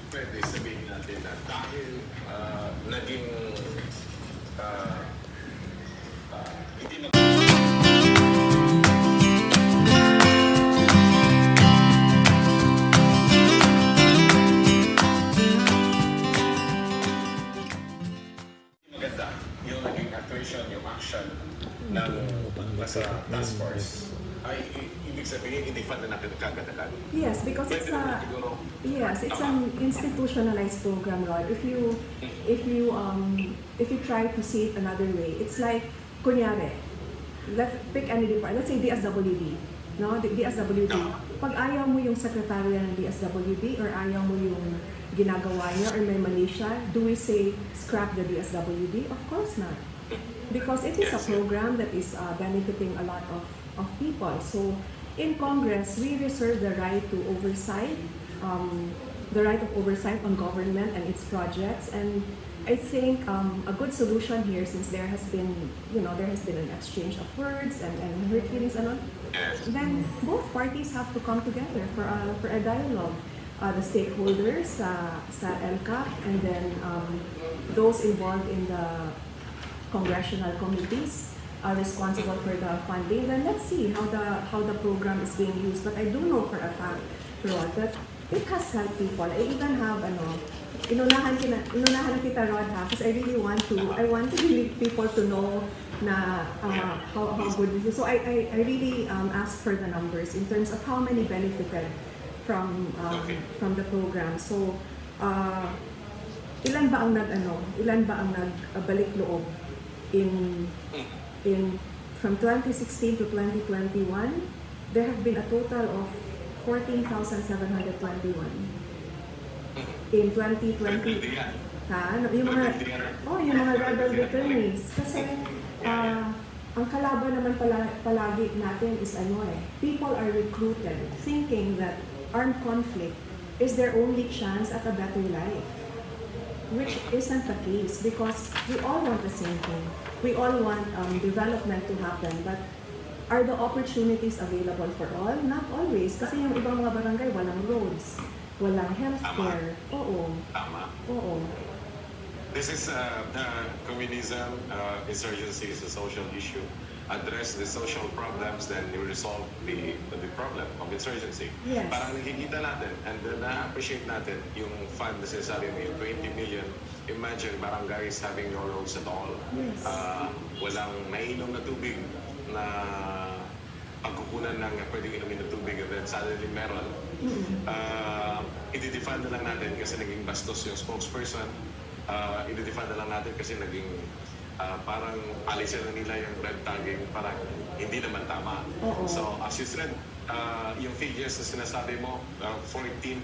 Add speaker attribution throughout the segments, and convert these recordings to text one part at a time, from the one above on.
Speaker 1: pwede sabihin natin na dahil naging uh, hindi na maganda yung naging actuation, yung action ng nasa task force ay ibig sabihin hindi fund na natin kagadagan.
Speaker 2: Yes, because it's an institutionalized program, Rod. If you try to see it another way, it's like kunyari, let's pick any department. Let's say DSWD, no? The DSWD. Pag ayaw mo yung secretary ng DSWD or ayaw mo yung ginagawa niya or may mali siya, do we say scrap the DSWD? Of course not. Because it is a program that is benefiting a lot of people. So in Congress, we reserve the right to oversight, the right of oversight on government and its projects. And I think a good solution here, since there has been an exchange of words and hurt feelings and all, then both parties have to come together for a dialogue. The stakeholders sa LCAP and then those involved in the congressional committees are responsible for the funding. Then let's see how the program is being used. But I do know for a fact, Rod, that it has helped people. I even have inunahan kita, Rod, ha, because I want people to know na how good this is. So I really asked for the numbers in terms of how many benefited from the program. So ilan ba ang nagbalik loob from 2016 to 2021, there have been a total of 14,721. In 2020, yung mga rebel returnees. Kasi ang kalaban naman palagi natin is people are recruited thinking that armed conflict is their only chance at a better life, which isn't the case, because we all want the same thing. We all want development to happen, but are the opportunities available for all? Not always, kasi yung ibang mga barangay walang roads, walang healthcare.
Speaker 1: Tama.
Speaker 2: Oo.
Speaker 1: This is communism, insurgency is a social issue. Address the social problems, then you resolve the problem of insurgency.
Speaker 2: Yes.
Speaker 1: Parang nakikita natin and na-appreciate natin yung fund na sinasabi mo, yung 20 million. Imagine barangays having no roads at all.
Speaker 2: Yes.
Speaker 1: Walang mainom na tubig na pagkukunan ng pwedeng inumin na tubig and then suddenly meron. I-defund na lang natin kasi naging bastos yung spokesperson. I-defund na lang natin kasi naging parang alisin na nila yung red tagging, parang hindi naman tama. So as you said, yung figures na sinasabi mo, 14,000,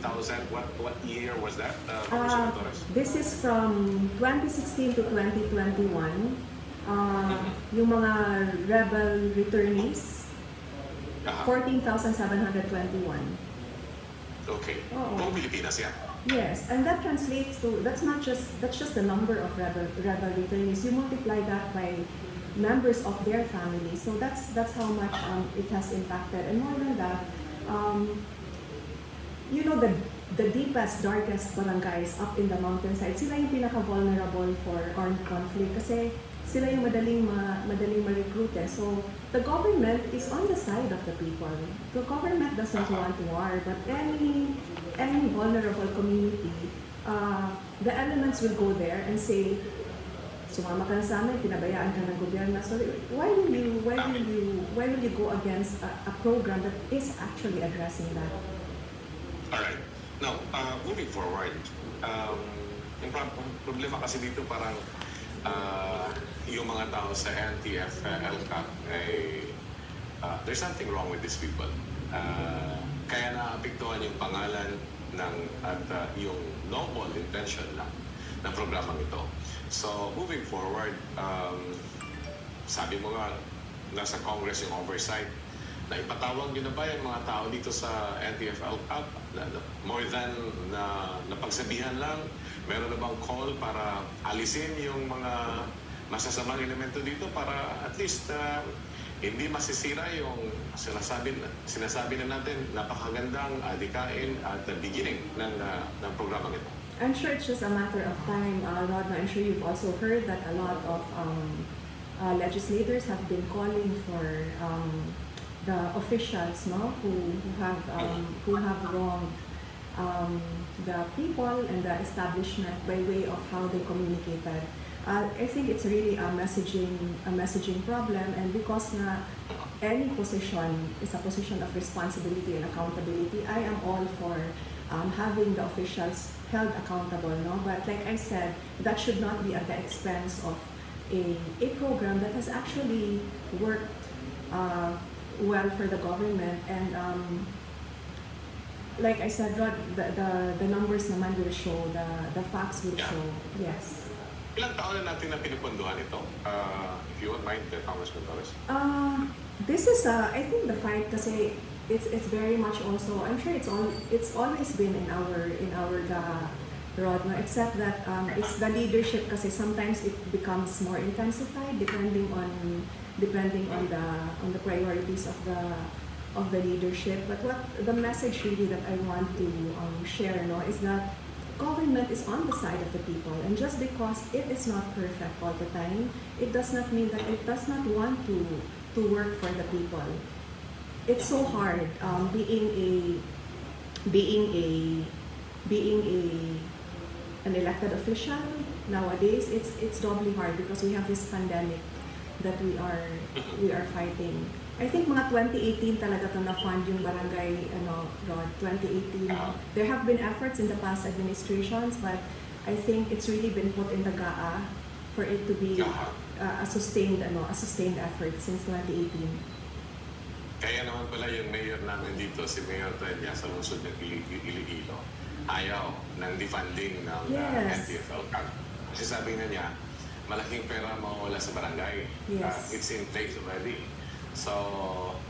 Speaker 1: what year was that, Congresswoman Torres?
Speaker 2: This is from 2016 to 2021. Yung mga rebel returnees, 14,721.
Speaker 1: Okay. Buong Pilipinas yan.
Speaker 2: Yes, and that translates to, that's just the number of rebel returnees. You multiply that by members of their family, so that's how much it has impacted. And more than that, the deepest, darkest barangays up in the mountainside, sila yung pinaka-vulnerable for armed conflict kasi sila yung madaling ma-recruit. So the government is on the side of the people. The government doesn't want war, but any vulnerable community, the elements will go there and say, sumama ka na sa amin, pinabayaan ka ng gobyerno. So why will you go against a program that is actually addressing that?
Speaker 1: All right. Now, moving forward, yung problema kasi dito parang yung mga tao sa NTF-LCAP ay there's something wrong with these people. Kaya naapektuhan yung pangalan at yung noble intention ng programang ito. So, moving forward, sabi mo nga, nasa Congress yung oversight, na ipatawag nyo na ba yung mga tao dito sa NTF-LCAP? More than napagsabihan lang, meron na bang call para alisin yung mga masasamang elemento dito para at least hindi masisira yung sinasabi na natin napakagandang adikain at beginning ng programa ito.
Speaker 2: I'm sure it's just a matter of time, Rod. I'm sure you've also heard that a lot of legislators have been calling for the officials, no, who have wronged the people and the establishment by way of how they communicated. I think it's really a messaging problem, and because na any position is a position of responsibility and accountability, I am all for having the officials held accountable, no? But like I said, that should not be at the expense of a program that has actually worked well for the government. And like I said, Rod, the numbers naman will show, the facts will show. Yes.
Speaker 1: Ilang taon na natin na pinupunduhan ito? If you won't mind, Congressman Torres.
Speaker 2: This is I think the fight kasi it's very much also, I'm sure it's always been in our Rod, no? Except that it's the leadership kasi sometimes it becomes more intensified depending on the priorities of the leadership. But what the message really that I want to share, no, is that government is on the side of the people, and just because it is not perfect all the time, it does not mean that it does not want to work for the people. It's so hard being an elected official nowadays. It's doubly hard because we have this pandemic that we are fighting. I think mga 2018 talaga to na-fund yung barangay, Rod, 2018. There have been efforts in the past administrations, but I think it's really been put in the GAA for it to be a sustained effort since 2018.
Speaker 1: Kaya naman pala yung mayor namin dito, si Mayor Tanya, sa lungsod ng Iloilo, ayaw ng defunding ng NTFL. Kasi sabi na niya, malaking pera mawawala sa barangay.
Speaker 2: Yes.
Speaker 1: It's in place already. So,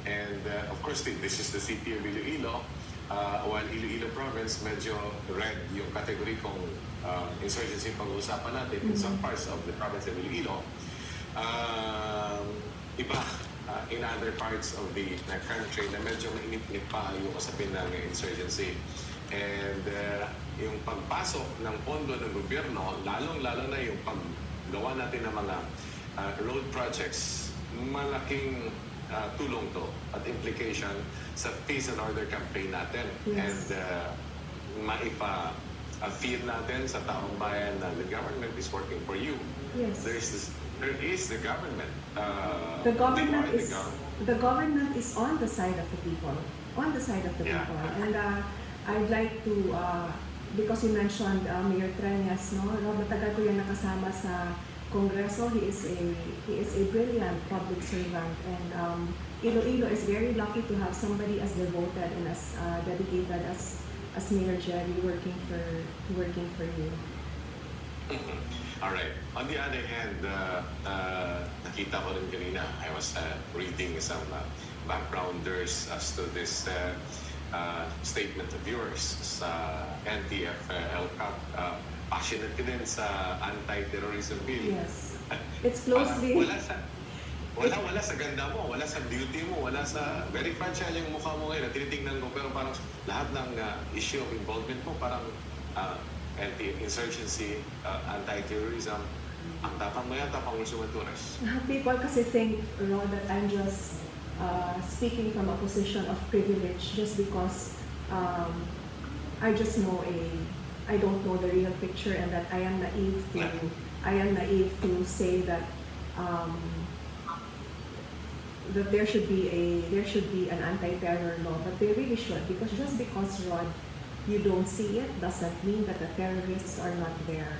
Speaker 1: and of course, this is the city of Iloilo. While Iloilo province, medyo red yung category kung insurgency pag-uusapan natin in some parts of the province of Iloilo. Iba, in other parts of the country na medyo mainit-init pa yung usapin ng insurgency. And yung pagpasok ng pondo ng gobyerno, lalong-lalo na yung paggawa natin ng mga road projects, malaking tulong to at implication sa peace and order campaign natin.
Speaker 2: Yes.
Speaker 1: And maipa-feel natin sa taong bayan na the government is working for you.
Speaker 2: Yes.
Speaker 1: There is the government.
Speaker 2: The government is on the side of the people. On the side of the people. And I'd like to, because you mentioned Mayor Treñas, no? Matagal ko yan nakasama sa Kongreso. He is a brilliant public servant, and Iloilo is very lucky to have somebody as devoted and as dedicated as Mayor Jerry working for you.
Speaker 1: All right. On the other hand, nakita ko rin kanina, I was reading some backgrounders as to this statement of yours sa NTF-LCAP. Passionate ka din sa anti-terrorism bill.
Speaker 2: Yes. It's closely...
Speaker 1: Wala sa ganda mo, wala sa beauty mo, wala sa... Very fragile yung mukha mo ngayon. Tinitingnan ko, pero parang lahat ng issue of involvement mo, parang anti-insurgency, anti-terrorism. Ang tapang mo yata, Congresswoman Torres.
Speaker 2: People kasi think, Rod, that I'm just speaking from a position of privilege just because I just know I don't know the real picture, and that I am naive to say that that there should be an anti-terror law, but they really should, because just because, Rod, you don't see it doesn't mean that the terrorists are not there.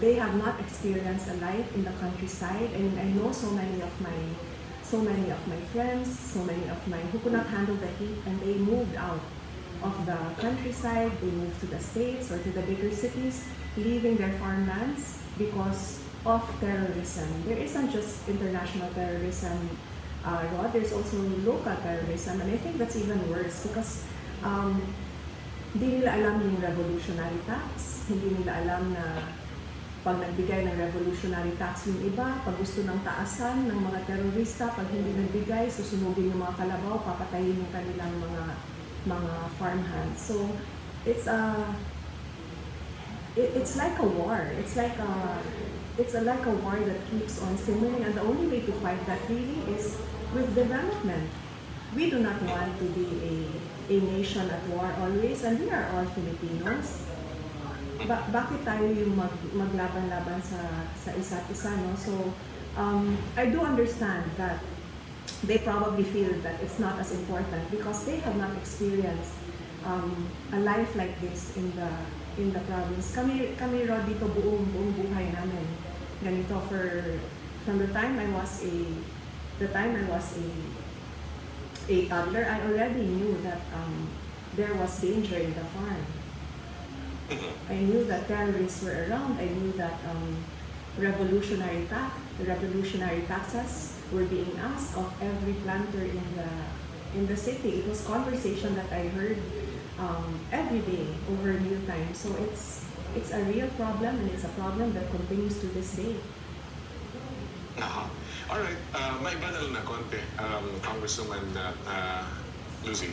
Speaker 2: They have not experienced a life in the countryside, and I know so many of my friends, who could not handle the heat, and they moved out of the countryside, they moved to the states or to the bigger cities, leaving their farmlands because of terrorism. There isn't just international terrorism, Rod, there's also local terrorism, and I think that's even worse because hindi nila alam yung revolutionary tax, hindi nila alam na pag nagbigay ng revolutionary tax yung iba, pag gusto ng taasan ng mga terorista, pag hindi nagbigay, susunugin yung mga kalabaw, papatayin yung kanilang mga farmhands. So it's it's like a war. It's like a war that keeps on simmering, and the only way to fight that really is with development. We do not want to be a nation at war always, and we are all Filipinos. Bakit tayo yung maglaban-laban sa isa't isa, no? So, I do understand that they probably feel that it's not as important because they have not experienced a life like this in the province. Kami Rod, dito buong buhay namin ganito from the time I was a toddler. I already knew that there was danger in the farm. I knew that terrorists were around. I knew that revolutionary taxes were being asked of every planter in the city. It was conversation that I heard every day over mealtime. So it's a real problem, and it's a problem that continues to this day.
Speaker 1: Alright, may banal na konti, Congresswoman Lucy.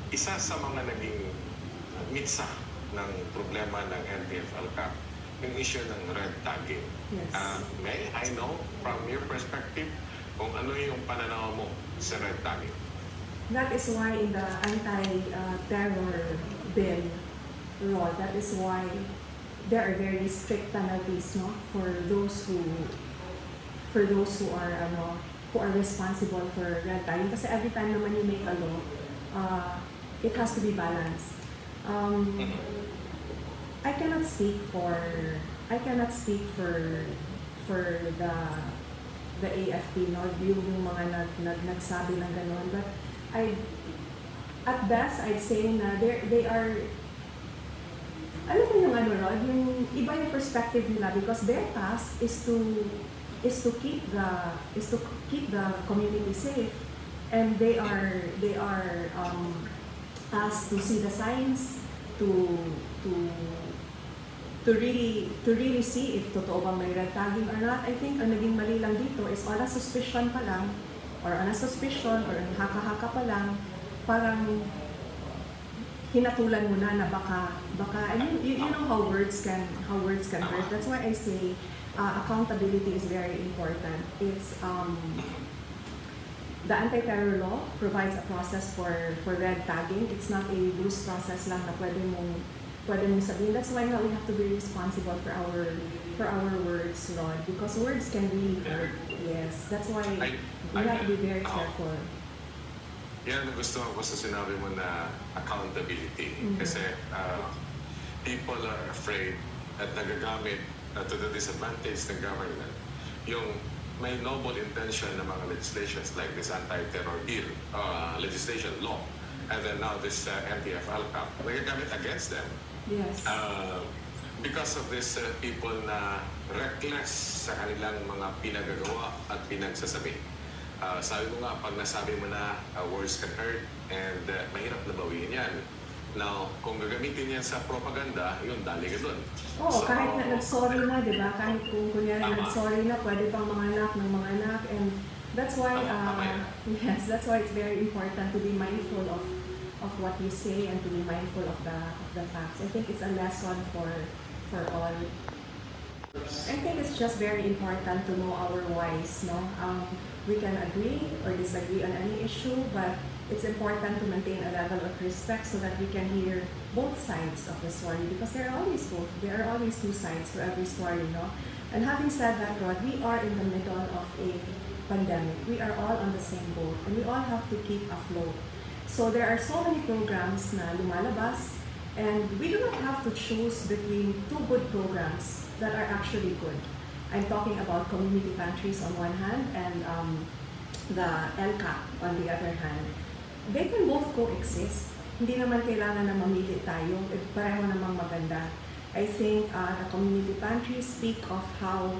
Speaker 1: Isa sa mga naging mitsa ng problema ng NTF-ELCAC, yung issue ng red tagging.
Speaker 2: Yes.
Speaker 1: May I know from your perspective kung ano yung pananaw mo sa red tagging?
Speaker 2: That is why in the anti-terror bill law, that is why there are very strict penalties, no, for those who are responsible for red tagging. Kasi every time naman you make a law, it has to be balanced. I cannot speak for the AFP, no, yung mga nagsabi ng gano'n, but at best I'd say na they are, alam mo yung ano, Rod, yung iba yung perspective nila because their task is to keep the community safe, and they are asked to see the signs, to really see if totoo bang may red tagging or not. I think ang naging mali lang dito is on a suspicion pa lang, or haka-haka pa lang, parang hinatulan mo na baka I mean, you know how words can hurt. That's why I say accountability is very important. It's the anti-terror law provides a process for red tagging. It's not a loose process lang na pwede mong sabihin. That's why we have to be responsible for our words, Lord, because words can really hurt. Yes, that's why we have to be very careful.
Speaker 1: Yan ang gusto ko sa sinabi mo na accountability. Kasi people are afraid at nagagamit to the disadvantage ng government yung may noble intention ng mga legislations like this anti-terror bill, legislation law, and then now this NTF-ELCAC, nagagamit against them.
Speaker 2: Yes.
Speaker 1: Because of this people na reckless sa kanilang mga pinagagawa at pinagsasabi. Sabi mo nga, pag nasabi mo na words can hurt, and mahirap na bawiin yan. Now, kung gagamitin yan sa propaganda, yun, dali ka dun.
Speaker 2: Oo, kahit na nag-sorry na, di ba? Kahit kung kunyari nag-sorry na, pwede pang mga anak, and that's why, yes, that's why it's very important to be mindful of what you say and to be mindful of the facts. I think it's a lesson for all. I think it's just very important to know our whys, no? We can agree or disagree on any issue, but it's important to maintain a level of respect so that we can hear both sides of the story, because there are always two sides to every story, no? And having said that, Rod, we are in the middle of a pandemic. We are all on the same boat, and we all have to keep afloat. So there are so many programs na lumalabas, and we do not have to choose between two good programs that are actually good. I'm talking about community pantries on one hand and the LCAP on the other hand. They can both coexist. Hindi naman kailangan na mamili tayo. Pareho namang maganda. I think the community pantries speak of how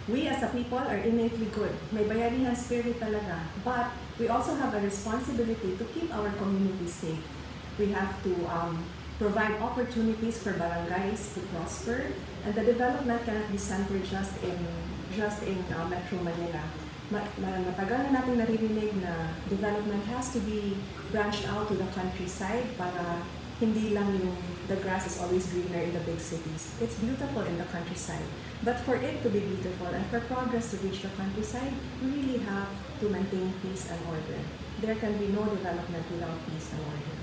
Speaker 2: we as a people are innately good. May bayanihan spirit talaga. But we also have a responsibility to keep our community safe. We have to provide opportunities for barangays to prosper, and the development cannot be centered just in Metro Manila. Matagal na natin naririnig na development has to be branched out to the countryside para hindi lang yung the grass is always greener in the big cities. It's beautiful in the countryside. But for it to be beautiful and for progress to reach the countryside, we really have to maintain peace and order. There can be no development without peace and order.